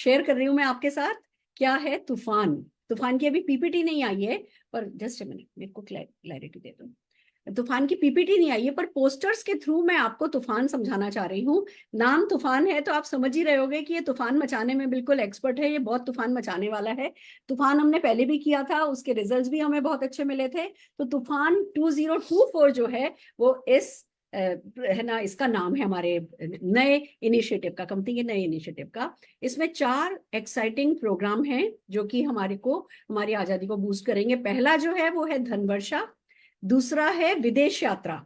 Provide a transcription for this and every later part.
Share कर रही हूं मैं आपके साथ। क्या है तूफान। तूफान की अभी पीपीटी नहीं आई है, पर जस्ट मिनट मेरे को क्लैरिटी दे दो। तूफान की पीपीटी नहीं आई है, पर पोस्टर्स के थ्रू मैं आपको तूफान समझाना चाह रही हूँ। नाम तूफान है तो आप समझ ही रहे होगे कि ये तूफान मचाने में बिल्कुल एक्सपर्ट है, ये बहुत तूफान मचाने वाला है। तूफान हमने पहले भी किया था, उसके रिजल्ट्स भी हमें बहुत अच्छे मिले थे। तो तूफान 2024 जो है वो इस है ना, इसका नाम है हमारे नए इनिशिएटिव का, कंपनी के नए इनिशिएटिव का। इसमें 4 एक्साइटिंग प्रोग्राम हैं जो कि हमारी आजादी को बूस्ट करेंगे। पहला जो है वो है धनवर्षा, दूसरा है विदेश यात्रा,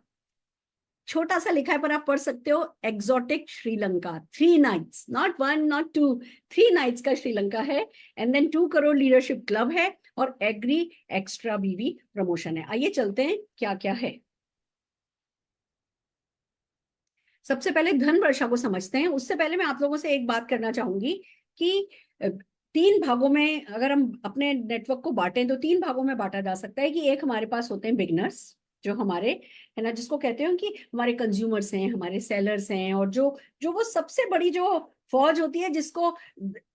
छोटा सा लिखा है पर आप पढ़ सकते हो, exotic Sri Lanka, 3 nights, not 1 not 2, 3 nights का श्रीलंका है। And then 2 crore leadership club है, और एग्री एक्स्ट्रा बीवी प्रमोशन है। आइए चलते हैं क्या क्या है। सबसे पहले धन वर्षा को समझते हैं। उससे पहले मैं आप लोगों से एक बात करना चाहूंगी कि 3 भागों में अगर हम अपने नेटवर्क को बांटें तो 3 भागों में बांटा जा सकता है। कि एक हमारे पास होते हैं बिगनर्स, जो हमारे है ना, जिसको कहते हैं कि हमारे कंज्यूमर्स हैं, हमारे सेलर्स हैं, और जो जो वो सबसे बड़ी जो फौज होती है, जिसको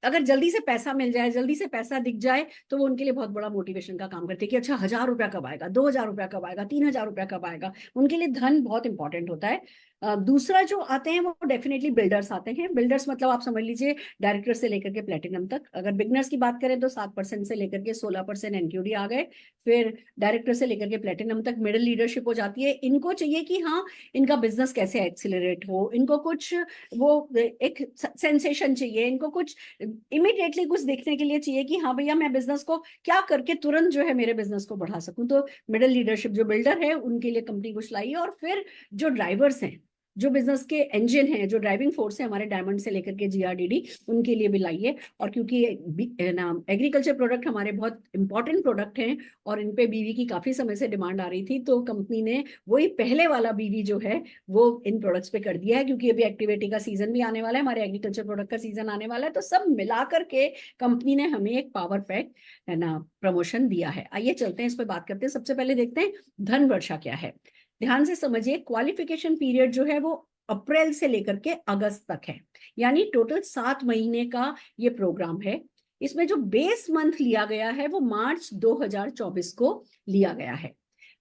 अगर जल्दी से पैसा मिल जाए, जल्दी से पैसा दिख जाए, तो वो उनके लिए बहुत बड़ा मोटिवेशन का काम करती है कि अच्छा 1000 रुपया कब आएगा, 2000 रुपया कब आएगा, 3000 रुपया कब आएगा। उनके लिए धन बहुत इंपॉर्टेंट होता है। दूसरा जो आते हैं वो डेफिनेटली बिल्डर्स आते हैं। बिल्डर्स मतलब आप समझ लीजिए डायरेक्टर से लेकर के प्लेटिनम तक। अगर बिगनर्स की बात करें तो 7% से लेकर के 16% एनक्यूडी आ गए। फिर डायरेक्टर से लेकर के प्लेटिनम तक मिडिल लीडरशिप हो जाती है। इनको चाहिए कि हाँ, इनका बिजनेस कैसे एक्सिलरेट हो, इनको कुछ वो एक सेंसेशन चाहिए, इनको कुछ इमिडिएटली कुछ देखने के लिए चाहिए कि हाँ भैया मैं बिजनेस को क्या करके तुरंत जो है मेरे बिजनेस को बढ़ा सकूं। तो मिडिल लीडरशिप जो बिल्डर है उनके लिए कंपनी कुछ लाई है। और फिर जो ड्राइवर्स हैं, जो बिजनेस के इंजन हैं, जो ड्राइविंग फोर्स है हमारे डायमंड से लेकर के जीआरडीडी, उनके लिए भी लाइए। और क्योंकि ना एग्रीकल्चर प्रोडक्ट हमारे बहुत इंपॉर्टेंट प्रोडक्ट हैं और इन पे बीवी की काफी समय से डिमांड आ रही थी, तो कंपनी ने वही पहले वाला बीवी जो है वो इन प्रोडक्ट्स पे कर दिया है। क्योंकि अभी एक्टिविटी का सीजन भी आने वाला है, हमारे एग्रीकल्चर प्रोडक्ट का सीजन आने वाला है, तो सब मिला करके कंपनी ने हमें एक पावर पैक है ना प्रमोशन दिया है। आइए चलते हैं इस पर बात करते हैं। सबसे पहले देखते हैं धन वर्षा क्या है। ध्यान से समझिए, क्वालिफिकेशन पीरियड जो है वो अप्रैल से लेकर के अगस्त तक है, यानी टोटल 7 महीने का ये प्रोग्राम है। इसमें जो बेस मंथ लिया गया है वो मार्च 2024 को लिया गया है।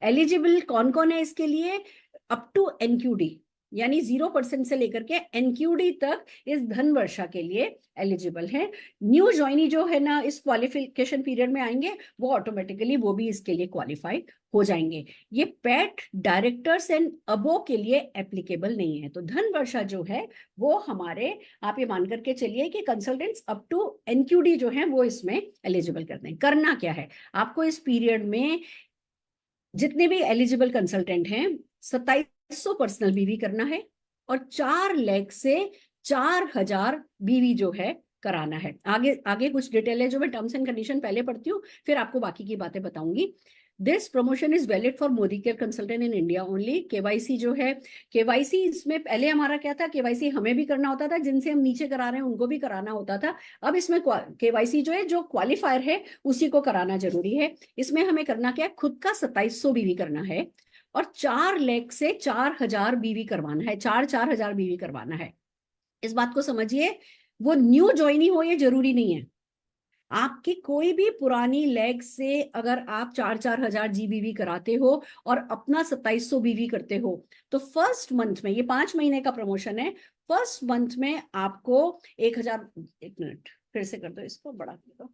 एलिजिबल कौन कौन है इसके लिए? अप टू एनक्यूडी, यानी 0% से लेकर के एनक्यूडी तक इस धन वर्षा के लिए एलिजिबल है। न्यू ज्वाइनी जो है ना इस क्वालिफिकेशन पीरियड में आएंगे, वो ऑटोमेटिकली वो भी इसके लिए क्वालिफाई हो जाएंगे। ये पेट डायरेक्टर्स एंड अबो के लिए एप्लीकेबल नहीं है। तो धन वर्षा जो है वो हमारे, आप ये मान करके चलिए कि कंसल्टेंट्स अप टू एनक्यूडी जो है वो इसमें एलिजिबल करते हैं। करना क्या है आपको इस पीरियड में? जितने भी एलिजिबल कंसल्टेंट हैं 2700 पर्सनल बीवी करना है, और 4 लाख से 4000 बीवी जो है कराना है। आगे आगे कुछ डिटेल है जो मैं टर्म्स एंड कंडीशन पहले पढ़ती हूँ, फिर आपको बाकी की बातें बताऊंगी। This promotion is valid for Modi care consultant in India only. KYC जो है, केवाईसी इसमें पहले हमारा क्या था, केवाईसी हमें भी करना होता था, जिनसे हम नीचे करा रहे हैं उनको भी कराना होता था। अब इसमें केवाईसी जो है, जो क्वालिफायर है उसी को कराना जरूरी है। इसमें हमें करना क्या है, खुद का 2700 बीवी करना है, और 4 लाख से 4000 बीवी करवाना है, 4-4000 बीवी करवाना है। इस बात को समझिए, वो न्यू ज्वाइनी हो ये जरूरी नहीं है। आपकी कोई भी पुरानी लेग से अगर आप 4-4000 जीबीवी कराते हो और अपना 2700 बीवी करते हो, तो फर्स्ट मंथ में, ये 5 महीने का प्रमोशन है, फर्स्ट मंथ में आपको 1000, एक मिनट फिर से कर दो, इसको बढ़ा दो।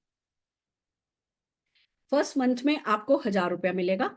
फर्स्ट मंथ में आपको 1000 रुपया मिलेगा।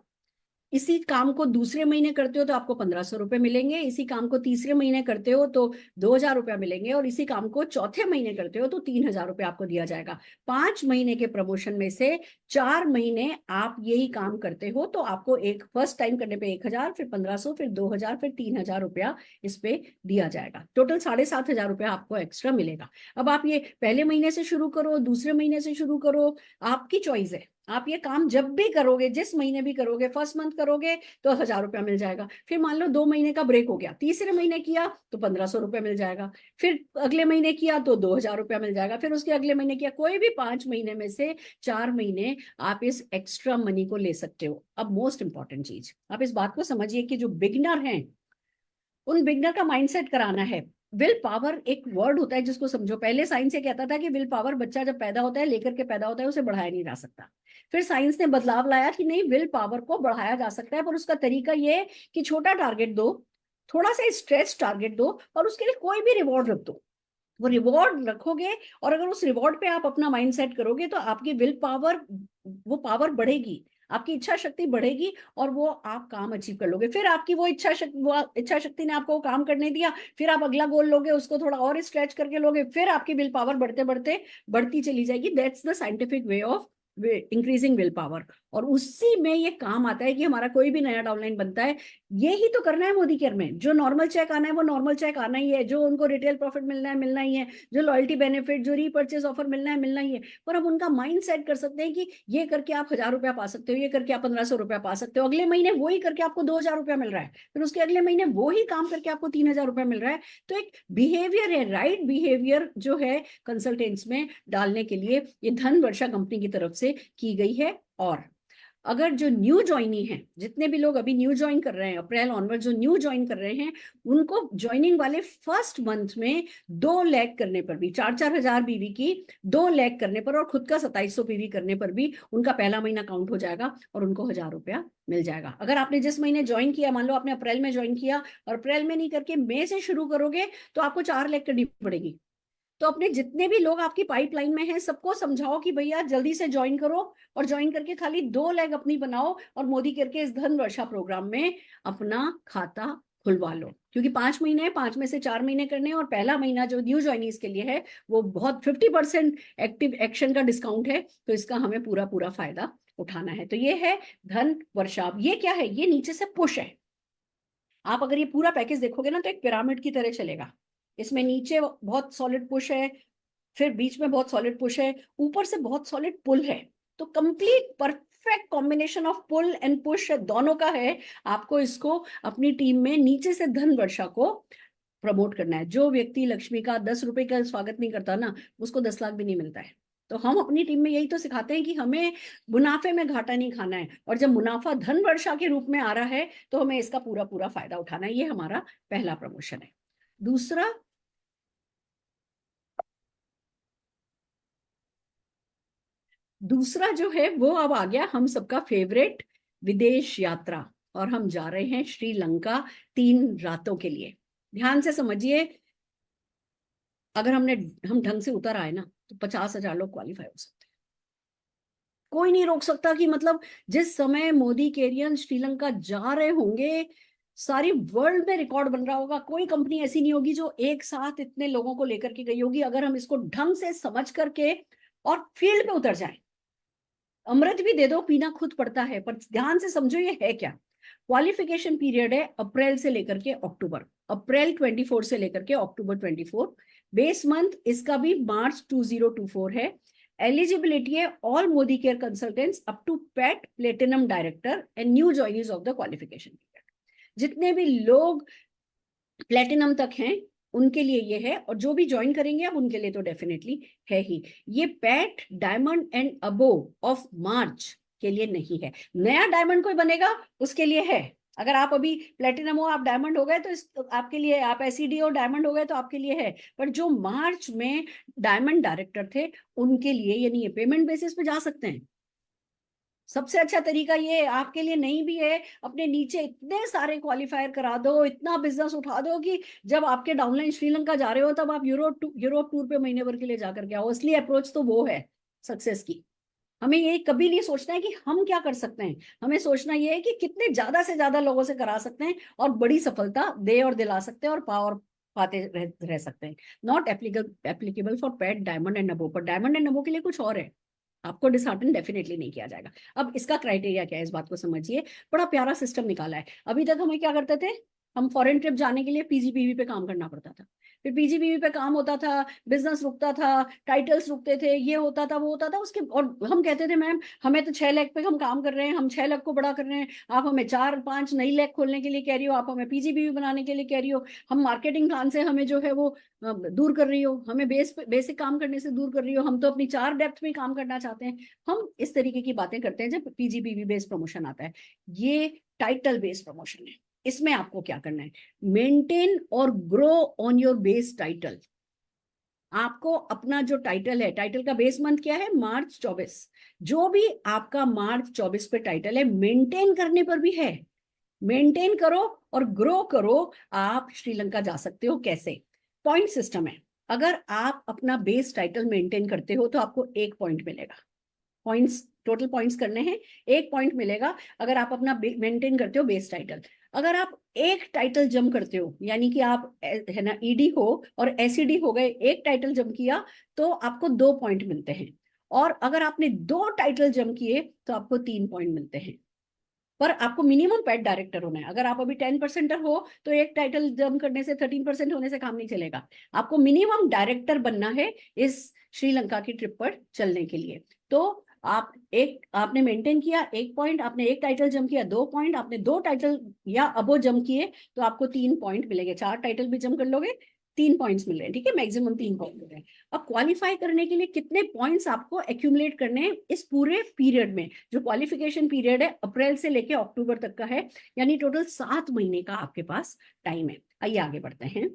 इसी काम को दूसरे महीने करते हो तो आपको 1500 रुपये मिलेंगे। इसी काम को तीसरे महीने करते हो तो 2000 रुपया मिलेंगे, और इसी काम को चौथे महीने करते हो तो 3000 रुपया आपको दिया जाएगा। 5 महीने के प्रमोशन में से 4 महीने आप यही काम करते हो तो आपको एक फर्स्ट टाइम करने पे 1000, फिर 1500, फिर 2000, फिर 3000 रुपया इस पे दिया जाएगा। टोटल 7500 रुपया आपको एक्स्ट्रा मिलेगा। अब आप ये पहले महीने से शुरू करो, दूसरे महीने से शुरू करो, आपकी चॉइस है। आप ये काम जब भी करोगे, जिस महीने भी करोगे, फर्स्ट मंथ करोगे तो 1000 रुपया मिल जाएगा। फिर मान लो 2 महीने का ब्रेक हो गया, तीसरे महीने किया तो 1500 रुपये मिल जाएगा। फिर अगले महीने किया तो 2000 रुपया मिल जाएगा। फिर उसके अगले महीने किया, कोई भी 5 महीने में से 4 महीने आप इस एक्स्ट्रा मनी को ले सकते हो। अब मोस्ट इंपॉर्टेंट चीज, आप इस बात को समझिए कि जो बिगनर हैं उन बिगनर का माइंडसेट कराना है विल पावर एक वर्ड होता है जिसको समझो। पहले साइंस ये कहता था कि विल पावर बच्चा जब पैदा होता है लेकर के पैदा होता है, उसे बढ़ाया नहीं जा सकता। फिर साइंस ने बदलाव लाया कि नहीं, विल पावर को बढ़ाया जा सकता है, पर उसका तरीका ये है कि छोटा टारगेट दो, थोड़ा सा स्ट्रेच टारगेट दो, और उसके लिए कोई भी रिवॉर्ड रख दो। वो रिवॉर्ड रखोगे और अगर उस रिवॉर्ड पे आप अपना माइंड सेट करोगे तो आपकी विल पावर, वो पावर बढ़ेगी, आपकी इच्छा शक्ति बढ़ेगी, और वो आप काम अचीव कर लोगे। फिर आपकी वो इच्छा शक्ति ने आपको काम करने दिया, फिर आप अगला गोल लोगे, उसको थोड़ा और स्ट्रेच करके लोगे, फिर आपकी विल पावर बढ़ते बढ़ते बढ़ती चली जाएगी। That's the scientific way of increasing will power. और उसी में ये काम आता है कि हमारा कोई भी नया डाउनलाइन बनता है, ये ही तो करना है मोदी केयर में। जो नॉर्मल चेक आना है वो नॉर्मल चेक आना ही है, जो उनको रिटेल प्रॉफिट मिलना है मिलना ही है, जो लॉयल्टी बेनिफिट, जो रीपर्चेज ऑफर मिलना है मिलना ही है। पर अब उनका माइंड सेट कर सकते हैं कि ये करके आप 1,000 रुपया पा सकते हो, ये करके आप 1,500 रुपया पा सकते हो, अगले महीने वही करके आपको 2,000 रुपया मिल रहा है, फिर उसके अगले महीने वो ही काम करके आपको 3,000 रुपया मिल रहा है। तो एक बिहेवियर है, राइट बिहेवियर जो है कंसल्टेंट्स में डालने के लिए ये धन वर्षा कंपनी की तरफ से की गई है। और अगर जो न्यू ज्वाइनी है, जितने भी लोग अभी न्यू ज्वाइन कर रहे हैं, अप्रैल ऑनवर्ड जो न्यू ज्वाइन कर रहे हैं, उनको ज्वाइनिंग वाले फर्स्ट मंथ में 2 लाख करने पर भी, 4-4 हजार बीवी की 2 लाख करने पर, और खुद का 2,700 बीवी करने पर भी उनका पहला महीना काउंट हो जाएगा और उनको 1,000 रुपया मिल जाएगा। अगर आपने जिस महीने ज्वाइन किया, मान लो आपने अप्रैल में ज्वाइन किया और अप्रैल में नहीं करके मई से शुरू करोगे, तो आपको 4 लाख करनी पड़ेगी। तो अपने जितने भी लोग आपकी पाइपलाइन में हैं सबको समझाओ कि भैया जल्दी से ज्वाइन करो, और ज्वाइन करके खाली 2 लाख अपनी बनाओ, और मोदी करके इस धन वर्षा प्रोग्राम में अपना खाता खुलवा लो। क्योंकि 5 महीने, 5 में से 4 महीने करने, और पहला महीना जो न्यू ज्वाइनीज के लिए है वो बहुत 50% एक्टिव एक्शन का डिस्काउंट है, तो इसका हमें पूरा पूरा फायदा उठाना है। तो ये है धन वर्षा। ये क्या है, ये नीचे से पुश है। आप अगर ये पूरा पैकेज देखोगे ना तो एक पिरामिड की तरह चलेगा। इसमें नीचे बहुत सॉलिड पुश है, फिर बीच में बहुत सॉलिड पुश है, ऊपर से बहुत सॉलिड पुल है। तो complete perfect combination of pull and push दोनों का है। आपको इसको अपनी टीम में नीचे से धन वर्षा को प्रमोट करना है। जो व्यक्ति लक्ष्मी का 10 रुपए का स्वागत नहीं करता ना, उसको 10 लाख भी नहीं मिलता है। तो हम अपनी टीम में यही तो सिखाते हैं कि हमें मुनाफे में घाटा नहीं खाना है, और जब मुनाफा धन वर्षा के रूप में आ रहा है तो हमें इसका पूरा पूरा फायदा उठाना है। ये हमारा पहला प्रमोशन है। दूसरा जो है वो अब आ गया हम सबका फेवरेट, विदेश यात्रा। और हम जा रहे हैं श्रीलंका 3 रातों के लिए। ध्यान से समझिए, अगर हम ढंग से उतर आए ना तो 50,000 लोग क्वालिफाई हो सकते हैं। कोई नहीं रोक सकता कि मतलब जिस समय मोदी केरियन श्रीलंका जा रहे होंगे, सारी वर्ल्ड में रिकॉर्ड बन रहा होगा। कोई कंपनी ऐसी नहीं होगी जो एक साथ इतने लोगों को लेकर के गई होगी, अगर हम इसको ढंग से समझ करके और फील्ड में उतर जाए। अमृत भी दे दो, पीना खुद पड़ता है, पर ध्यान से समझो ये है क्या। क्वालिफिकेशन पीरियड है अप्रैल से लेकर के अक्टूबर, अप्रैल 24 से लेकर के अक्टूबर 24। बेस मंथ इसका भी मार्च 2024 है। एलिजिबिलिटी है all Modicare consultants up to पैट platinum director and new joinees of the qualification period. जितने भी लोग प्लेटिनम तक हैं उनके लिए ये है, और जो भी ज्वाइन करेंगे अब उनके लिए तो डेफिनेटली है ही। ये PAT diamond and above of March के लिए नहीं है। नया डायमंड कोई बनेगा उसके लिए है। अगर आप अभी प्लेटिनम हो, आप डायमंड हो गए तो आपके लिए, आप एसईडी हो डायमंड हो गए तो आपके लिए है। पर जो मार्च में डायमंड डायरेक्टर थे उनके लिए ये नहीं है। पेमेंट बेसिस पे जा सकते हैं। सबसे अच्छा तरीका ये आपके लिए नहीं भी है, अपने नीचे इतने सारे क्वालिफायर करा दो, इतना बिजनेस उठा दो कि जब आपके डाउनलाइन श्रीलंका जा रहे हो तब आप यूरोप टूर पे महीने भर के लिए जाकर के आओ। असली अप्रोच तो वो है सक्सेस की। हमें ये कभी नहीं सोचना है कि हम क्या कर सकते हैं, हमें सोचना ये है कि कितने ज्यादा से ज्यादा लोगों से करा सकते हैं और बड़ी सफलता दे और दिला सकते हैं और पावर पाते रह सकते हैं। Not applicable for pet diamond and above, पर डायमंड एंड अबो के लिए कुछ और है। आपको डिसहार्टन डेफिनेटली नहीं किया जाएगा। अब इसका क्राइटेरिया क्या है, इस बात को समझिए। बड़ा प्यारा सिस्टम निकाला है। अभी तक हमें क्या करते थे, हम फॉरेन ट्रिप जाने के लिए पीजीपीवी पे काम करना पड़ता था। फिर पीजीपीवी पे काम होता था, बिजनेस रुकता था, टाइटल्स रुकते थे, ये होता था वो होता था उसके, और हम कहते थे मैम हमें तो 6 लाख पे हम काम कर रहे हैं, हम 6 लाख को बड़ा कर रहे हैं, आप हमें 4-5 नई लैब खोलने के लिए कह रही हो, आप हमें पीजीपीवी बनाने के लिए कह रही हो, हम मार्केटिंग प्लान से हमें जो है वो दूर कर रही हो, हमें बेसिक काम करने से दूर कर रही हो, हम तो अपनी 4 डेप्थ में काम करना चाहते हैं। हम इस तरीके की बातें करते हैं जब पीजीपीवी बेस्ड प्रमोशन आता है। ये टाइटल बेस्ड प्रमोशन है। इसमें आपको क्या करना है, मेंटेन और grow on your base title. आपको अपना जो टाइटल है, टाइटल का बेस मंथ क्या है, मार्च 24, जो भी आपका मार्च 24 पे टाइटल है, मेंटेन करने पर भी है, मेंटेन करो और ग्रो करो। आप श्रीलंका जा सकते हो। कैसे? पॉइंट सिस्टम है। अगर आप अपना बेस टाइटल मेंटेन करते हो तो आपको 1 पॉइंट मिलेगा। पॉइंट्स, टोटल पॉइंट्स करने हैं, 1 पॉइंट मिलेगा अगर आप अपना मेंटेन करते हो बेस टाइटल। अगर आप एक टाइटल जम करते हो, यानी कि आप है ना ईडी हो और एसईडी हो गए, एक टाइटल जम किया तो आपको 2 पॉइंट मिलते हैं, और अगर आपने 2 टाइटल जम किए तो आपको 3 पॉइंट मिलते हैं। पर आपको मिनिमम पेड डायरेक्टर होना है। अगर आप अभी 10% हो तो एक टाइटल जम करने से, 13% होने से काम नहीं चलेगा। आपको मिनिमम डायरेक्टर बनना है इस श्रीलंका की ट्रिप पर चलने के लिए। तो आपने मेंटेन किया 1 पॉइंट, आपने एक टाइटल जम किया 2 पॉइंट, आपने 2 टाइटल या अबो जम किए तो आपको 3 पॉइंट मिलेंगे। 4 टाइटल भी जम कर लोगे 3 पॉइंट्स मिल रहे हैं, ठीक है, मैक्सिमम 3 पॉइंट मिल रहे हैं। अब क्वालिफाई करने के लिए कितने पॉइंट्स आपको एक्यूमुलेट करने हैं इस पूरे पीरियड में? जो क्वालिफिकेशन पीरियड है अप्रैल से लेके अक्टूबर तक का है, यानी टोटल 7 महीने का आपके पास टाइम है। आइए आगे बढ़ते हैं।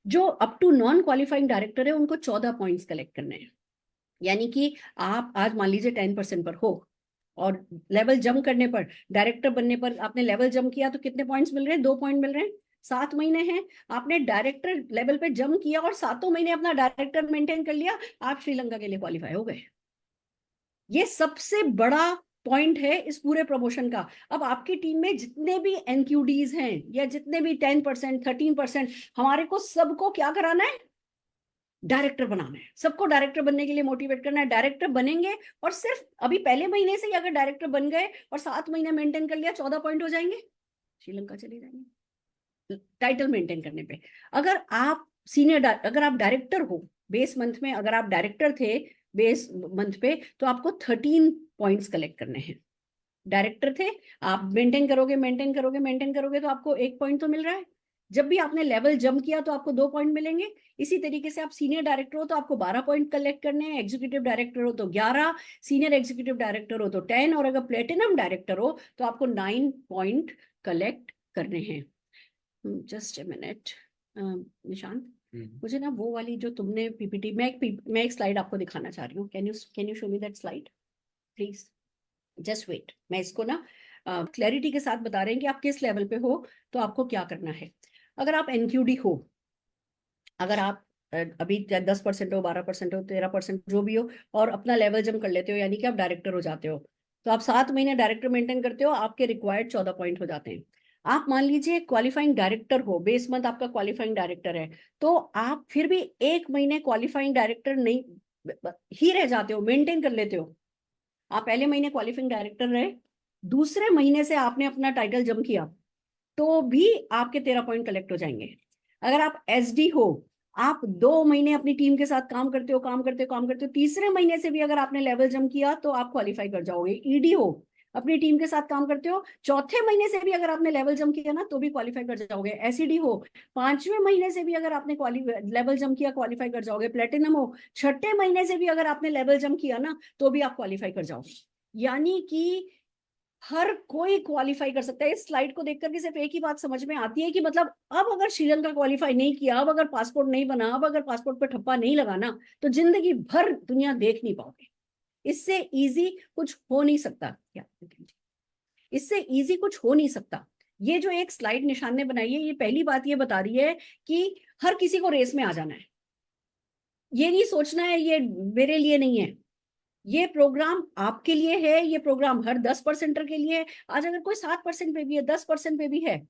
जो up to non qualifying director है उनको 14 पॉइंट्स कलेक्ट करने हैं। यानी कि आप आज मान लीजिए 10% पर हो और लेवल जम करने पर, डायरेक्टर बनने पर आपने लेवल जम किया तो कितने पॉइंट्स मिल रहे हैं? 2 पॉइंट मिल रहे हैं। 7 महीने हैं, आपने डायरेक्टर लेवल पे जम किया और 7 महीने अपना डायरेक्टर मेंटेन कर लिया, आप श्रीलंका के लिए क्वालिफाई हो गए। ये सबसे बड़ा पॉइंट है इस पूरे प्रमोशन का। अब आपकी टीम में जितने भी एनक्यूडीज हैं या जितने भी 10%, 13%, हमारे को सबको क्या कराना है? डायरेक्टर बनाना है। सबको डायरेक्टर बनने के लिए मोटिवेट करना है। डायरेक्टर बनेंगे और सिर्फ अभी पहले महीने से ही अगर डायरेक्टर बन गए और 7 महीने मेंटेन कर लिया, 14 पॉइंट हो जाएंगे, श्रीलंका चले जाएंगे टाइटल मेंटेन करने पे। अगर आप अगर आप डायरेक्टर हो बेस मंथ में, अगर आप डायरेक्टर थे बेस मंथ पे तो आपको 13 पॉइंट्स कलेक्ट करने हैं। डायरेक्टर थे, आप मेंटेन करोगे मेंटेन करोगे मेंटेन करोगे तो आपको 1 पॉइंट तो मिल रहा है। जब भी आपने लेवल जंप किया तो आपको 2 पॉइंट मिलेंगे। इसी तरीके से आप सीनियर डायरेक्टर हो तो आपको 12 पॉइंट कलेक्ट करने हैं, एग्जीक्यूटिव डायरेक्टर हो तो 11, सीनियर एग्जीक्यूटिव डायरेक्टर हो तो 10, और अगर प्लेटिनम डायरेक्टर हो तो आपको 9 पॉइंट कलेक्ट करने हैं। जस्ट ए मिनट निशांत, मुझे ना वो वाली जो तुमने पीपीटी, मैं एक स्लाइड आपको दिखाना चाह रही हूँ। Can you show me that slide please? Just wait, मैं इसको ना क्लैरिटी के साथ बता रहे हैं कि आप किस लेवल पे हो तो आपको क्या करना है। अगर आप एनक्यूडी हो, अगर आप अभी 10% हो, 12% हो, 13% जो भी हो, और अपना लेवल जम कर लेते हो, यानी कि आप डायरेक्टर हो जाते हो, तो आप 7 महीने डायरेक्टर मेंटेन करते हो, आपके रिक्वायर्ड 14 पॉइंट हो जाते हैं। आप मान लीजिए क्वालिफाइंग डायरेक्टर हो, बेस मंथ आपका क्वालिफाइंग डायरेक्टर है, तो आप फिर भी 1 महीने क्वालिफाइंग डायरेक्टर नहीं ही रह जाते हो, मेंटेन कर लेते हो। आप पहले महीने क्वालिफाइंग डायरेक्टर रहे, दूसरे महीने से आपने अपना टाइटल जम किया तो भी आपके 13 पॉइंट कलेक्ट हो जाएंगे। अगर आप एसडी हो, आप 2 महीने अपनी टीम के साथ काम करते हो काम करते हो काम करते हो, तीसरे महीने से भी अगर आपने लेवल जम किया तो आप क्वालिफाई कर जाओगे। ईडी हो, अपनी टीम के साथ काम करते हो, चौथे महीने से भी अगर आपने लेवल जम किया ना तो भी क्वालिफाई कर जाओगे। एसईडी हो, 5वें महीने से भी अगर आपने लेवल जम किया क्वालिफाई कर जाओगे। प्लेटिनम हो, 6ठे महीने से भी अगर आपने लेवल जम किया ना तो भी आप क्वालिफाई कर जाओगे। यानी कि हर कोई क्वालिफाई कर सकता है। इस स्लाइड को देख करके सिर्फ एक ही बात समझ में आती है कि मतलब अब अगर श्रीलंका क्वालिफाई नहीं किया, अब अगर पासपोर्ट नहीं बना, अब अगर पासपोर्ट पर ठप्पा नहीं लगाना तो जिंदगी भर दुनिया देख नहीं पाओगे। इससे इजी कुछ हो नहीं सकता। क्या इससे इजी कुछ हो नहीं सकता। ये जो एक स्लाइड निशान ने बनाई है, ये पहली बात ये बता रही है कि हर किसी को रेस में आ जाना है। ये नहीं सोचना है ये मेरे लिए नहीं है, ये प्रोग्राम आपके लिए है, ये प्रोग्राम हर 10% के लिए है। आज अगर कोई 7% पे भी है, 10% पे भी है,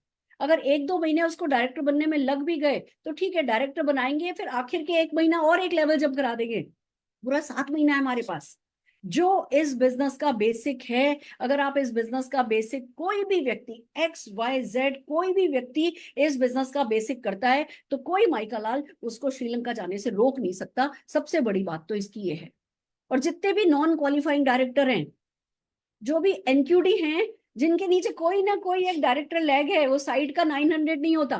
अगर 1-2 महीने उसको डायरेक्टर बनने में लग भी गए तो ठीक है, डायरेक्टर बनाएंगे, फिर आखिर के 1 महीना और एक लेवल जब करा देंगे। पूरा 7 महीना है हमारे पास जो इस बिजनेस का बेसिक है। अगर आप इस बिजनेस का बेसिक, कोई भी व्यक्ति XYZ कोई भी व्यक्ति इस बिजनेस का बेसिक करता है तो कोई माइका लाल उसको श्रीलंका जाने से रोक नहीं सकता। सबसे बड़ी बात तो इसकी ये है। और जितने भी नॉन क्वालिफाइंग डायरेक्टर हैं, जो भी एनक्यूडी हैं, जिनके नीचे कोई ना कोई एक डायरेक्टर लैग है, वो साइड का 900 नहीं होता,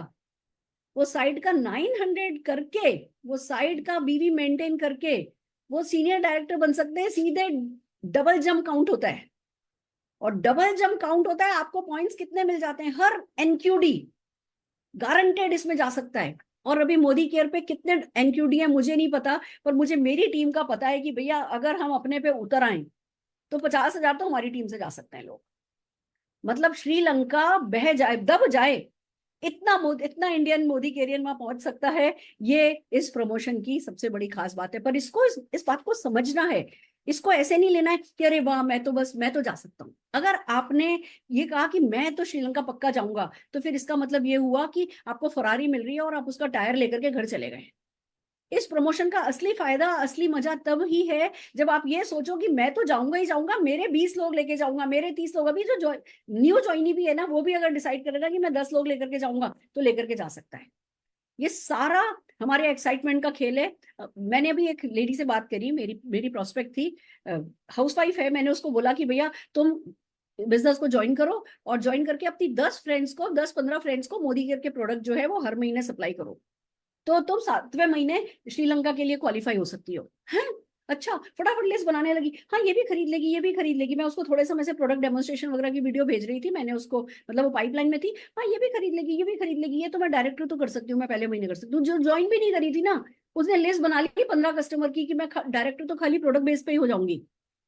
वो साइड का 900 करके, वो साइड का बीवी मेंटेन करके वो सीनियर डायरेक्टर बन सकते हैं। सीधे डबल जंप काउंट होता है। और डबल जंप काउंट होता है, आपको पॉइंट्स कितने मिल जाते हैं, हर एनक्यूडी गारंटेड इसमें जा सकता है। और अभी मोदी केयर पे कितने एनक्यूडी है मुझे नहीं पता, पर मुझे मेरी टीम का पता है कि भैया अगर हम अपने पे उतर आए तो 50,000 तो हमारी टीम से जा सकते हैं लोग। मतलब श्रीलंका बह जाए, दब जाए, इतना इंडियन मोदी कैरियर वहां पहुंच सकता है। ये इस प्रमोशन की सबसे बड़ी खास बात है। पर इसको इस बात को समझना है, इसको ऐसे नहीं लेना है कि अरे वाह मैं तो जा सकता हूं। अगर आपने ये कहा कि मैं तो श्रीलंका पक्का जाऊंगा, तो फिर इसका मतलब ये हुआ कि आपको फरारी मिल रही है और आप उसका टायर लेकर के घर चले गए। इस प्रमोशन का असली फायदा, असली मजा तब ही है जब आप ये सोचो कि मैं तो जाऊंगा ही जाऊंगा, मेरे 20 लोग लेके जाऊंगा, मेरे 30 लोग। अभी जो न्यू ज्वाइनी भी है ना, वो भी अगर डिसाइड करेगा कि मैं 10 लोग लेकर के जाऊंगा तो लेकर के जा सकता है। ये सारा हमारे एक्साइटमेंट का खेल है। मैंने अभी एक लेडी से बात करी, मेरी मेरी प्रोस्पेक्ट थी, हाउसवाइफ है। मैंने उसको बोला कि भैया तुम बिजनेस को ज्वाइन करो और ज्वाइन करके अपनी 10-15 फ्रेंड्स को मोदी केयर के प्रोडक्ट जो है वो हर महीने सप्लाई करो, तो तुम 7वें महीने श्रीलंका के लिए क्वालिफाई हो सकती हो। हैं? अच्छा, फटाफट लिस्ट बनाने लगी। हाँ, ये भी खरीद लेगी, ये भी खरीद लेगी। मैं उसको थोड़े समय से प्रोडक्ट डेमोन्स्ट्रेशन वगैरह की वीडियो भेज रही थी, मैंने उसको, मतलब वो पाइपलाइन में थी। हाँ, ये भी खरीद लेगी, ये भी खरीद लेगी, ये तो मैं डायरेक्टर तो कर सकती हूँ, मैं पहले महीने कर सकती हूँ। जो ज्वाइन भी नहीं करी थी ना, उसने लिस्ट बना ली 15 कस्टमर की कि मैं डायरेक्टर तो खाली प्रोडक्ट बेस पे ही हो जाऊंगी।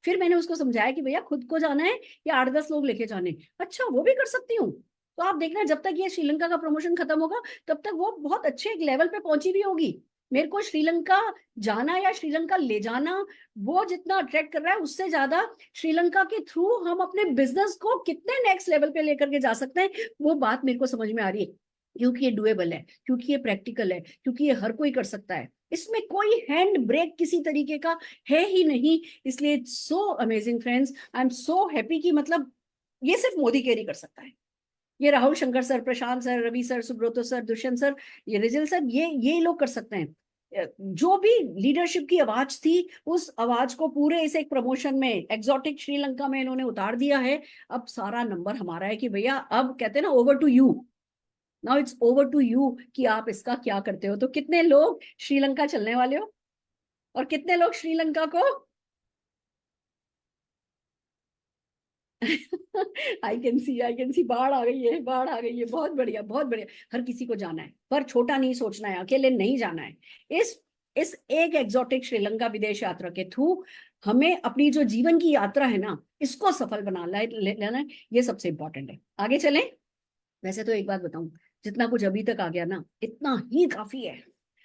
फिर मैंने उसको समझाया कि भैया खुद को जाना है या 8-10 लोग लेके जाने। अच्छा, वो भी कर सकती हूँ। तो आप देखना, जब तक ये श्रीलंका का प्रमोशन खत्म होगा तब तक वो बहुत अच्छे एक लेवल पे पहुंची भी होगी। मेरे को श्रीलंका जाना या श्रीलंका ले जाना, वो जितना अट्रैक्ट कर रहा है उससे ज्यादा श्रीलंका के थ्रू हम अपने बिजनेस को कितने नेक्स्ट लेवल पे लेकर के जा सकते हैं, वो बात मेरे को समझ में आ रही है। क्योंकि ये डुएबल है, क्योंकि ये प्रैक्टिकल है, क्योंकि ये हर कोई कर सकता है। इसमें कोई हैंड ब्रेक किसी तरीके का है ही नहीं। इसलिए so amazing friends, I am so happy कि मतलब ये सिर्फ मोदी कैरी कर सकता है। ये Rahul Shankar sir, Prashant sir, Ravi sir, Subrato sir, Dushyant sir, ये रिजल सर, ये लोग कर सकते हैं। जो भी लीडरशिप की आवाज थी, उस आवाज को पूरे इस एक प्रमोशन में एक्सोटिक श्रीलंका में इन्होंने उतार दिया है। अब सारा नंबर हमारा है कि भैया, अब कहते हैं ना, over to you, now it's over to you कि आप इसका क्या करते हो। तो कितने लोग श्रीलंका चलने वाले हो और कितने लोग श्रीलंका को आई कैन सी बाढ़ आ गई है, बाढ़ आ गई है। बहुत बढ़िया, बहुत बढ़िया। हर किसी को जाना है, पर छोटा नहीं सोचना है, अकेले नहीं जाना है। इस एक एग्जॉटिक श्रीलंका विदेश यात्रा के थ्रू हमें अपनी जो जीवन की यात्रा है ना, इसको सफल बना लेना है। ये सबसे इंपॉर्टेंट है। आगे चलें। वैसे तो एक बात बताऊं, जितना कुछ अभी तक आ गया ना, इतना ही काफी है।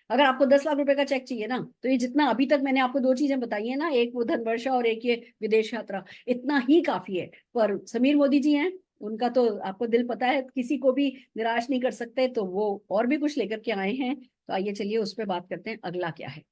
अगर आपको 10 लाख रुपए का चेक चाहिए ना, तो ये जितना अभी तक मैंने आपको 2 चीजें बताई है ना, एक वो धन वर्षा और एक ये विदेश यात्रा, इतना ही काफी है। पर समीर मोदी जी हैं, उनका तो आपको दिल पता है, किसी को भी निराश नहीं कर सकते, तो वो और भी कुछ लेकर के आए हैं। तो आइए चलिए उस पर बात करते हैं, अगला क्या है।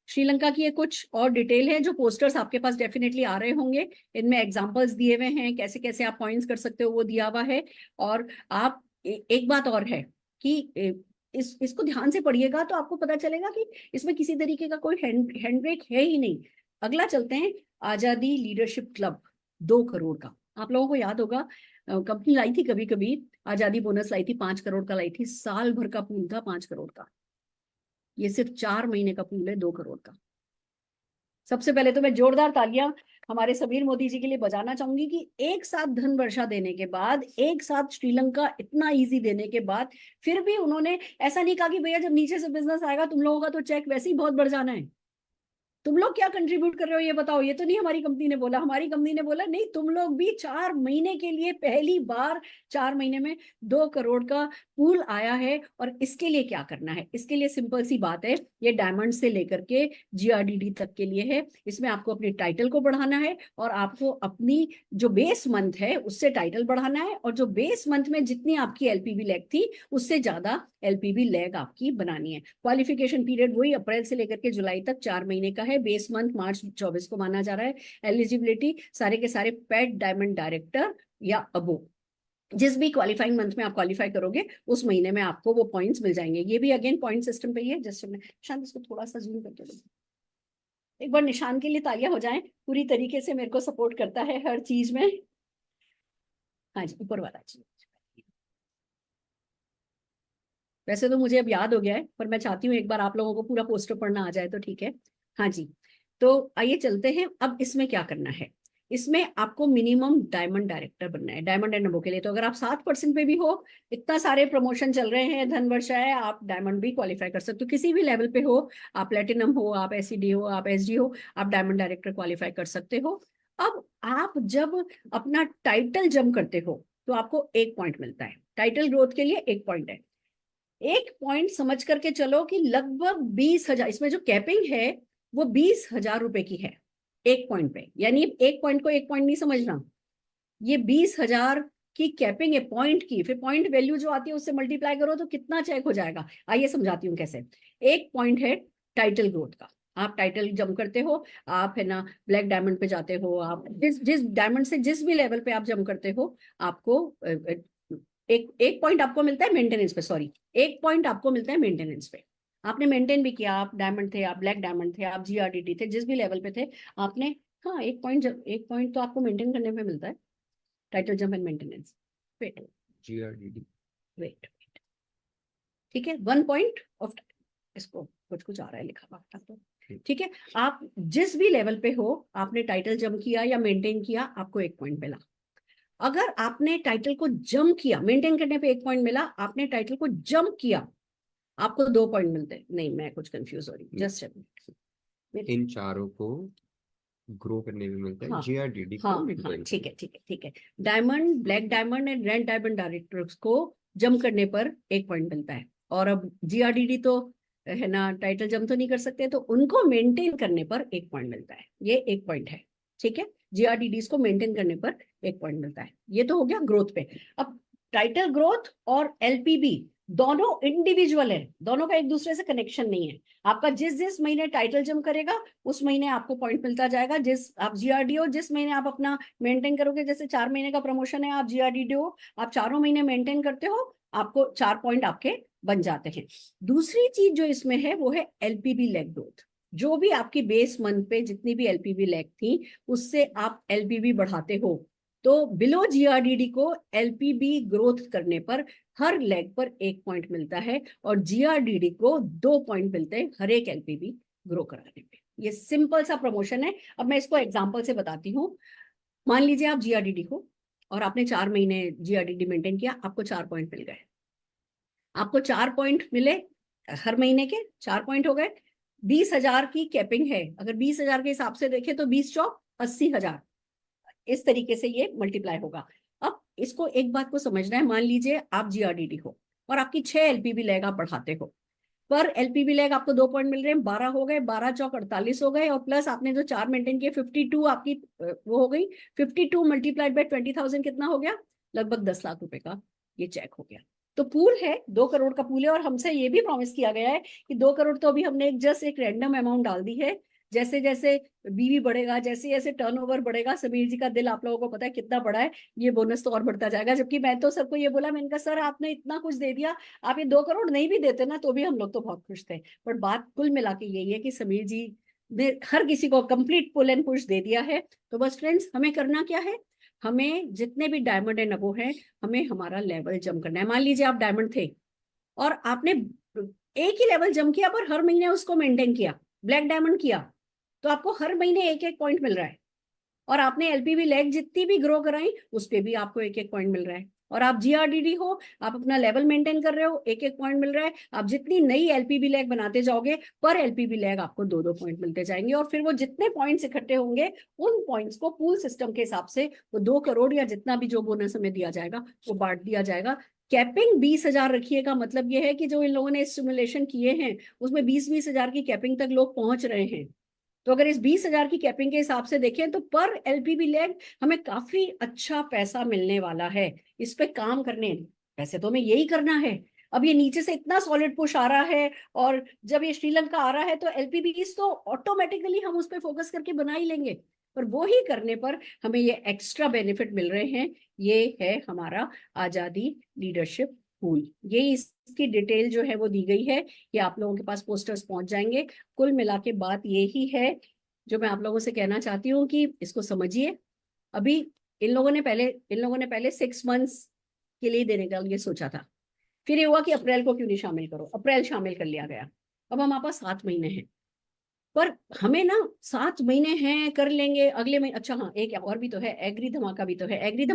श्रीलंका की ये कुछ और डिटेल है, जो पोस्टर्स आपके पास डेफिनेटली आ रहे होंगे। इनमें एग्जांपल्स दिए हुए हैं, कैसे कैसे आप पॉइंट्स कर सकते हो वो दिया हुआ है। और आप एक बात और है कि इसको ध्यान से पढ़िएगा तो आपको पता चलेगा कि इसमें किसी तरीके का कोई हैंड ब्रेक है ही नहीं। अगला चलते हैं, आजादी लीडरशिप क्लब, 2 करोड़ का। आप लोगों को याद होगा, कंपनी लाई थी कभी कभी, आजादी बोनस लाई थी, 5 करोड़ का लाई थी, साल भर का पूल था 5 करोड़ का। ये सिर्फ 4 महीने का पूल है 2 करोड़ का। सबसे पहले तो मैं जोरदार तालियां हमारे समीर मोदी जी के लिए बजाना चाहूंगी कि एक साथ धन वर्षा देने के बाद, एक साथ श्रीलंका इतना इजी देने के बाद, फिर भी उन्होंने ऐसा नहीं कहा कि भैया जब नीचे से बिजनेस आएगा तुम लोगों का तो चेक वैसे ही बहुत बढ़ जाना है, तुम लोग क्या कंट्रीब्यूट कर रहे हो ये बताओ। ये तो नहीं हमारी कंपनी ने बोला। हमारी कंपनी ने बोला नहीं, तुम लोग भी 4 महीने के लिए, पहली बार 4 महीने में 2 करोड़ का पूल आया है। और इसके लिए क्या करना है, इसके लिए सिंपल सी बात है, ये डायमंड से लेकर के जीआरडीडी तक के लिए है। इसमें आपको अपनी टाइटल को बढ़ाना है और आपको अपनी जो बेस मंथ है उससे टाइटल बढ़ाना है, और जो बेस मंथ में जितनी आपकी एलपीवी लैग थी उससे ज्यादा एलपीवी लैग आपकी बनानी है। क्वालिफिकेशन पीरियड वही अप्रैल से लेकर के जुलाई तक 4 महीने का है। बेस मंथ मार्च 24 को माना जा रहा है। एलिजिबिलिटी सारे के सारे पेट डायमंड डायरेक्टर या अबो, जिस भी क्वालिफाइंग मंथ में आप क्वालिफाई करोगे उस महीने में आपको वो पॉइंट्स मिल जाएंगे। ये भी अगेन पॉइंट सिस्टम पे ही है। जस्ट मैं शांत इसको थोड़ा सा जूम करके दो, एक बार निशान के लिए तालियां हो जाएं। पूरी तरीके से मेरे को सपोर्ट करता है हर चीज में। हाँ जी, ऊपर वाला जी। वैसे तो मुझे अब याद हो गया है, पर मैं चाहती हूँ एक बार आप लोगों को पूरा पोस्टर पढ़ना आ जाए तो ठीक है। हाँ जी, तो आइए चलते हैं। अब इसमें क्या करना है, इसमें आपको मिनिमम डायमंड डायरेक्टर बनना है डायमंड एंड अबो के लिए। तो अगर आप 7% पे भी हो, इतना सारे प्रमोशन चल रहे हैं, धन वर्षा है, आप डायमंड भी क्वालिफाई कर सकते हो। किसी भी लेवल पे हो, आप प्लेटिनम हो, आप एसईडी हो, आप एसडी हो, आप डायमंड डायरेक्टर क्वालिफाई कर सकते हो। अब आप जब अपना टाइटल जंप करते हो तो आपको 1 पॉइंट मिलता है। टाइटल ग्रोथ के लिए 1 पॉइंट है। 1 पॉइंट समझ करके चलो कि लगभग 20,000, इसमें जो कैपिंग है वो 20,000 रुपए की है 1 पॉइंट पे। यानी 1 पॉइंट को 1 पॉइंट नहीं समझना, ये 20,000 की कैपिंग है पॉइंट की। फिर पॉइंट वैल्यू जो आती है उससे मल्टीप्लाई करो तो कितना चेक हो जाएगा। आइए समझाती हूँ कैसे। 1 पॉइंट है टाइटल ग्रोथ का। आप टाइटल जंप करते हो, आप है ना ब्लैक डायमंड पे जाते हो, आप जिस जिस डायमंड से जिस भी लेवल पे आप जंप करते हो, आपको एक 1 पॉइंट आपको मिलता है मेंटेनेंस पे। सॉरी, 1 पॉइंट आपको मिलता है मेंटेनेंस पे। आपने मेंटेन भी किया, आप डायमंड थे, आप ब्लैक डायमंड थे, आप जीआरडीटी थे, जिस भी लेवल पे थे आपने, हाँ 1 पॉइंट तो आपको मेंटेन करने में मिलता है। Title jump and maintenance. Wait, GRDD, wait, ठीक है, 1 पॉइंट ऑफ, इसको कुछ कुछ आ रहा है लिखा हुआ तो ठीक है। आप जिस भी लेवल पे हो, आपने टाइटल जंप किया या मेंटेन किया, आपको 1 पॉइंट मिला। अगर आपने टाइटल को जंप किया, मेंटेन करने पे 1 पॉइंट मिला, आपने टाइटल को जंप किया, आपको 2 पॉइंट मिलते हैं। नहीं, मैं कुछ कंफ्यूज हो रही हूँ, जस्ट इन चारों को ग्रो करने में मिलता है, हाँ जीआरडीडी हाँ को हाँ, मेंटेन ठीक है ठीक है ठीक है। Diamond, black diamond and red diamond directors को जंप करने पर 1 पॉइंट मिलता है। और अब जीआरडीडी तो है ना, टाइटल जंप तो नहीं कर सकते, तो उनको मेंटेन करने पर 1 पॉइंट मिलता है। ये 1 पॉइंट है, ठीक है। जीआरडीडी को मेंटेन करने पर 1 पॉइंट मिलता है। ये तो हो गया ग्रोथ पे। अब टाइटल ग्रोथ और एलपीबी दोनों इंडिविजुअल है, दोनों का एक दूसरे से कनेक्शन नहीं है। आपका जिस जिस महीने टाइटल जंप करेगा उस महीने आपको पॉइंट मिलता जाएगा। जिस आप जीआरडीओ, जिस महीने आप अपना मेंटेन करोगे, जैसे 4 महीने का प्रमोशन है, आप जीआरडीओ आप चारों महीने मेंटेन करते हो, आपको 4 पॉइंट आपके बन जाते हैं। दूसरी चीज जो इसमें है वो है एलपीबी लेग ग्रोथ। जो भी आपकी बेस मंथ पे जितनी भी एलपीबी लेग थी, उससे आप एलपीबी बढ़ाते हो, तो बिलो जीआरडीडी को एलपीबी ग्रोथ करने पर हर लेग पर 1 पॉइंट मिलता है, और जीआरडीडी को 2 पॉइंट मिलते हैं हर एक एलपीबी ग्रो कराने पे। ये सिंपल सा प्रमोशन है। अब मैं इसको एग्जांपल से बताती हूँ। मान लीजिए आप जीआरडीडी हो और आपने 4 महीने जीआरडीडी मेंटेन किया, आपको 4 पॉइंट मिल गए। आपको 4 पॉइंट मिले, हर महीने के 4 पॉइंट हो गए। 20,000 की कैपिंग है, अगर 20,000 के हिसाब से देखें तो 20 चौक 80,000, इस तरीके से ये मल्टीप्लाई होगा। अब इसको एक बात को समझना है। मान लीजिए आप जीआरडीडी हो और आपकी 6 एलपीबी लेग आप बढ़ाते हो, पर एलपीबी लेग आपको 2 पॉइंट मिल रहे हैं, 12 हो गए, 12 चौक 48 हो गए, और प्लस आपने जो 4 मेंटेन किए 52 आपकी वो हो गई। 52 मल्टीप्लाइड बाय 20,000 कितना हो गया? लगभग 10 लाख रुपए का ये चेक हो गया। तो पूल है, 2 करोड़ का पूल है, और हमसे ये भी प्रॉमिस किया गया है कि 2 करोड़ तो अभी हमने जस्ट एक रैंडम अमाउंट डाल दी है। जैसे जैसे बीवी बढ़ेगा, जैसे जैसे टर्नओवर बढ़ेगा, समीर जी का दिल आप लोगों को पता है कितना बड़ा है, ये बोनस तो और बढ़ता जाएगा। जबकि मैं तो सबको ये बोला, मैंने कहा सर आपने इतना कुछ दे दिया, आप ये 2 करोड़ नहीं भी देते ना तो भी हम लोग तो बहुत खुश थे। बट बात कुल मिला के यही है कि समीर जी ने हर किसी को कंप्लीट पुल एंड पुश दे दिया है। तो बस फ्रेंड्स, हमें करना क्या है? हमें जितने भी डायमंड एंड अबो है, हमें हमारा लेवल जंप करना है। मान लीजिए आप डायमंड थे और आपने एक ही लेवल जंप किया, पर हर महीने उसको मेंटेन किया, ब्लैक डायमंड किया, तो आपको हर महीने एक एक पॉइंट मिल रहा है। और आपने एलपीबी लेग जितनी भी ग्रो कराई, उस पर भी आपको एक एक पॉइंट मिल रहा है। और आप जीआरडीडी हो, आप अपना लेवल मेंटेन कर रहे हो, एक एक पॉइंट मिल रहा है। आप जितनी नई एलपीबी लेग बनाते जाओगे, पर एलपीबी लेग आपको 2-2 पॉइंट मिलते जाएंगे। और फिर वो जितने पॉइंट्स इकट्ठे होंगे, उन पॉइंट्स को पूल सिस्टम के हिसाब से वो 2 करोड़ या जितना भी जो बोनस हमें दिया जाएगा वो बांट दिया जाएगा। कैपिंग 20,000 रखिएगा, मतलब ये है कि जो इन लोगों ने सिमुलेशन किए हैं उसमें 20-20,000 की कैपिंग तक लोग पहुंच रहे हैं। तो अगर इस 20,000 की कैपिंग के हिसाब से देखें तो पर एलपीबी लेग हमें काफी अच्छा पैसा मिलने वाला है। इस पे काम करने, वैसे तो हमें यही करना है। अब ये नीचे से इतना सॉलिड पुश आ रहा है, और जब ये श्रीलंका आ रहा है तो एलपीबी तो ऑटोमेटिकली हम उस पर फोकस करके बना ही लेंगे। पर वो ही करने पर हमें ये एक्स्ट्रा बेनिफिट मिल रहे हैं। ये है हमारा आजादी लीडरशिप पूल। ये इसकी डिटेल जो है वो दी गई है, ये आप लोगों के पास पोस्टर्स पहुंच जाएंगे। कुल मिला के बात यही है जो मैं आप लोगों से कहना चाहती हूँ कि इसको समझिए। अभी इन लोगों ने पहले 6 मंथ्स के लिए देने का ये सोचा था। फिर ये हुआ कि अप्रैल को क्यों नहीं शामिल करो, अप्रैल शामिल कर लिया गया। अब हमारे पास 7 महीने हैं। पर हमें ना 7 महीने हैं, कर लेंगे अगले महीने। अच्छा हाँ, एक और भी तो है, एग्री धमाका भी तो है। एग्री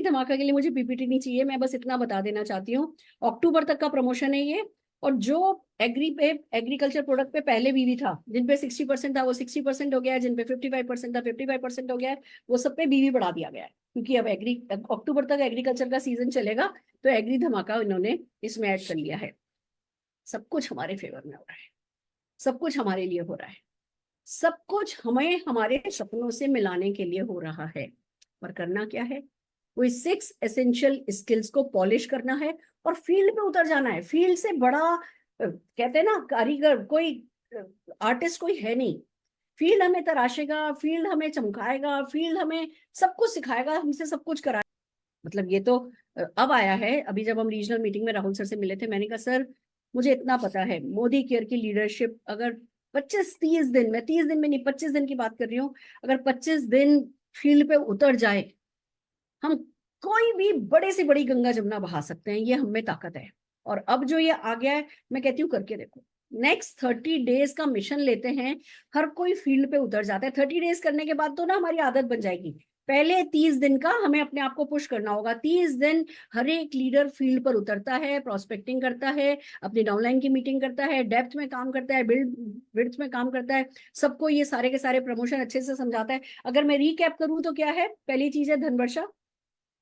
धमाका के लिए मुझे पीपीटी नहीं चाहिए, मैं बस इतना बता देना चाहती हूँ, अक्टूबर तक का प्रमोशन है ये। और जो एग्रीकल्चर प्रोडक्ट पे पहले बीवी था, जिन पे 60% था वो 60% हो गया है, जिन पे 55% था 55% हो गया है, वो सब पे बीवी बढ़ा दिया गया है, क्योंकि अब अक्टूबर तक एग्रीकल्चर का सीजन चलेगा, तो एग्री धमाका इन्होंने इसमें ऐड कर लिया है। सब कुछ हमारे फेवर में हो रहा है, सब कुछ हमारे लिए हो रहा है, सब कुछ हमें हमारे सपनों से मिलाने के लिए हो रहा है। और करना क्या है, कोई 6 एसेंशियल स्किल्स को पॉलिश करना है और फील्ड पे उतर जाना है। फील्ड से बड़ा कहते हैं ना कारीगर, कोई आर्टिस्ट कोई है नहीं। फील्ड हमें तराशेगा, फील्ड हमें चमकाएगा, फील्ड हमें सब कुछ सिखाएगा, हमसे सब कुछ कराएगा। मतलब ये तो अब आया है। अभी जब हम रीजनल मीटिंग में राहुल सर से मिले थे, मैंने कहा सर मुझे इतना पता है, मोदी केयर की लीडरशिप अगर 25-30 दिन, मैं 30 दिन में नहीं 25 दिन की बात कर रही हूँ, अगर 25 दिन फील्ड पे उतर जाए, हम कोई भी बड़े से बड़ी गंगा जमुना बहा सकते हैं, ये हम में ताकत है। और अब जो ये आ गया है, मैं कहती हूँ करके देखो। नेक्स्ट 30 डेज का मिशन लेते हैं, हर कोई फील्ड पे उतर जाता है। 30 डेज करने के बाद तो ना हमारी आदत बन जाएगी। पहले 30 दिन का हमें अपने आप को पुश करना होगा। 30 दिन हर एक लीडर फील्ड पर उतरता है, प्रोस्पेक्टिंग करता है, अपनी डाउनलाइन की मीटिंग करता है, डेप्थ में काम करता है, बिल्ड विड्थ में काम करता है, सबको ये सारे के सारे प्रमोशन अच्छे से समझाता है। अगर मैं रीकैप करूं तो क्या है, पहली चीज है धनवर्षा,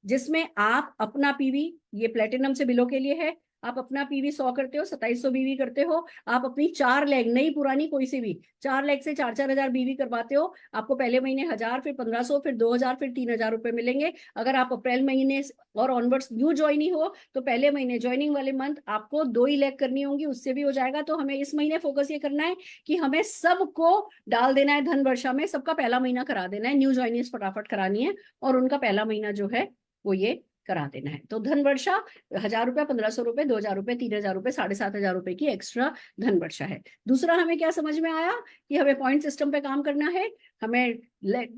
जिसमें आप अपना पीवी, ये प्लेटिनम से बिलो के लिए है, आप अपना पीवी 100 करते हो, 2700 बीवी करते हो, आप अपनी 4 लेग, नई पुरानी कोई सी भी 4 लेग से 4-4 हजार बीवी करवाते हो, आपको पहले महीने 1000, फिर 1500, फिर 2000, फिर 3000 रुपए मिलेंगे। अगर आप अप्रैल महीने और ऑनवर्ड्स न्यू ज्वाइनी हो, तो पहले महीने ज्वाइनिंग वाले मंथ आपको 2 ही लेग करनी होंगी, उससे भी हो जाएगा। तो हमें इस महीने फोकस ये करना है कि हमें सबको डाल देना है धन वर्षा में, सबका पहला महीना करा देना है, न्यू ज्वाइनीज फटाफट करानी है, और उनका पहला महीना जो है वो ये करा देना है। तो धन वर्षा 1000 रुपया, 1500 रुपए, 2000 रुपए, 3000 रुपए, 7500 रुपए की एक्स्ट्रा धन वर्षा है। दूसरा हमें क्या समझ में आया कि हमें पॉइंट सिस्टम पे काम करना है, हमें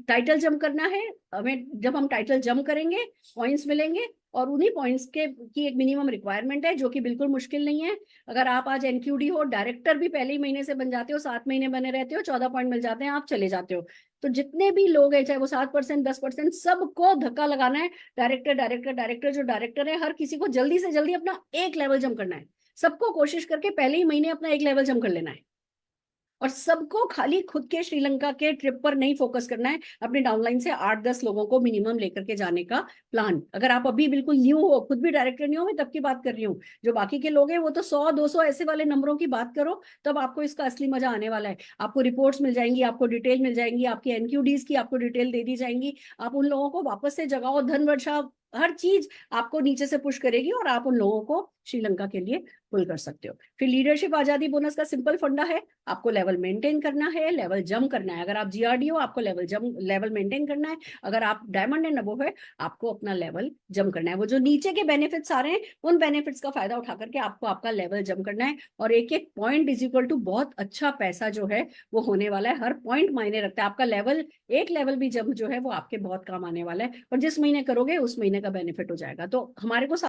टाइटल जंप करना है। हमें जब हम टाइटल जंप करेंगे पॉइंट्स मिलेंगे, और उन्हीं पॉइंट्स के की एक मिनिमम रिक्वायरमेंट है, जो कि बिल्कुल मुश्किल नहीं है। अगर आप आज एनक्यूडी हो, डायरेक्टर भी पहले ही महीने से बन जाते हो, 7 महीने बने रहते हो, 14 पॉइंट मिल जाते हैं, आप चले जाते हो। तो जितने भी लोग हैं, चाहे वो 7%, 10%, सबको धक्का लगाना है। डायरेक्टर डायरेक्टर डायरेक्टर, जो डायरेक्टर है, हर किसी को जल्दी से जल्दी अपना एक लेवल जम करना है। सबको कोशिश करके पहले ही महीने अपना एक लेवल जम कर लेना है। और सबको खाली खुद के श्रीलंका के ट्रिप पर नहीं फोकस करना है, अपने डाउनलाइन से 8-10 लोगों को मिनिमम लेकर के जाने का प्लान। अगर आप अभी बिल्कुल न्यू हो, खुद भी डायरेक्टर नहीं हो, मैं तब की बात कर रही हूँ, जो बाकी के लोग हैं वो तो 100-200 ऐसे वाले नंबरों की बात करो, तब आपको इसका असली मजा आने वाला है। आपको रिपोर्ट्स मिल जाएंगी, आपको डिटेल मिल जाएंगी, आपकी एनक्यूडीज की आपको डिटेल दे दी जाएंगी। आप उन लोगों को वापस से जगाओ, धन वर्षा हर चीज आपको नीचे से पुश करेगी, और आप उन लोगों को श्रीलंका के लिए पुल कर सकते हो। फिर लीडरशिप आजादी बोनस का सिंपल फंडा है, आपको लेवल मेंटेन करना है, लेवल जम करना है। अगर आप जीआरडी हो, आपको लेवल मेंटेन करना है। अगर आप डायमंड एंड अबव है, आपको अपना लेवल जम करना है। वो जो नीचे के बेनिफिट्स आ रहे हैं, उन बेनिफिट्स का फायदा उठा करके आपको आपका लेवल जम करना है। और एक एक पॉइंट इज इक्वल टू बहुत अच्छा पैसा जो है वो होने वाला है। हर पॉइंट मायने रखता है। आपका लेवल, एक लेवल भी जम जो है वो आपके बहुत काम आने वाला है, और जिस महीने करोगे उस महीने का बेनिफिट हो जाएगा। तो हमारे को